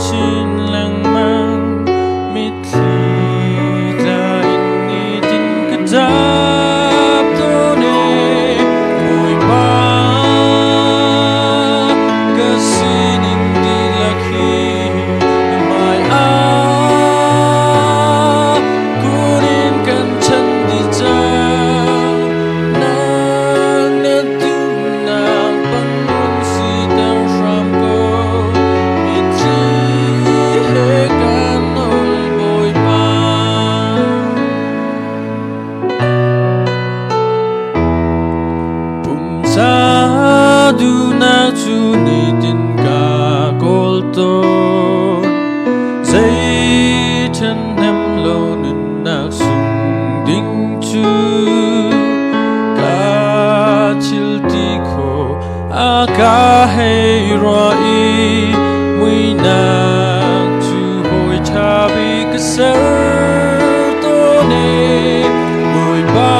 chin lang mang mit thi ta in ni tin ka dap to ne mui ba ka sining di lakhi mai a kunin kan chan di cha nang na tu nang pangun si tang sham ko mit thi he kan ol boy pa pum sa du na chu ni tin ka kol to zai thân em lâu nên nak sung ding chu ka chil ti kho a ka hay roi mui nak chu hoi cha bi ka sar to ne mui ba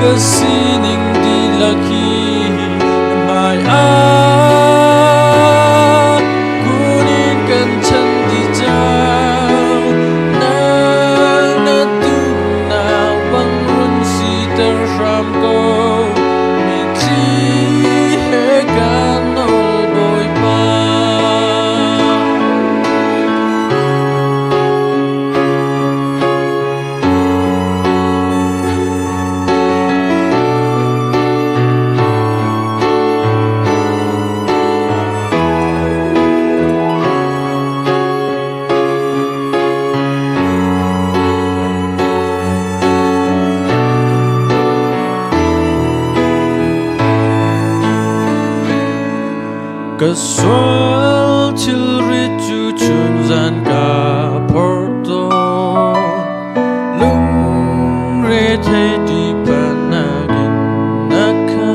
ka sining di laki mai a kunin kan chan di chao nang na tu nang bang run si tar sham ko mi chi he kan ol boy pa ka sol chil ri chu chun zan ka porto lung re thei di panagin nakha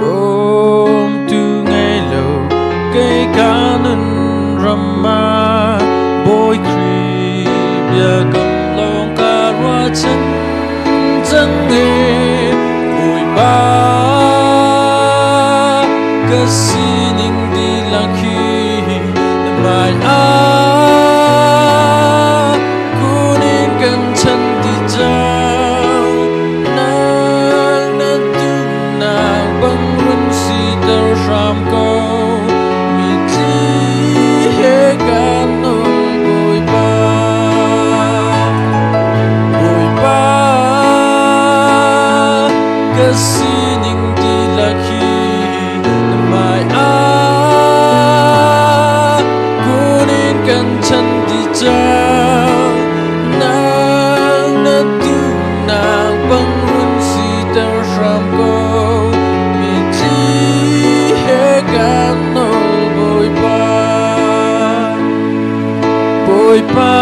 bom tu ngai lo kai kanun rama boy kri bia kam long ka wa chen zang e mui ba ka sining di lakhi mai a kunin kan chan di chao nang na tu nang bang run si tar sham ko mi thi he kan ol boy pa ka sining di lakhi mai a kunin kan chan di chao nang na tu nang bang run si tar sham ko mi thi he kan ol boy pa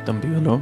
también no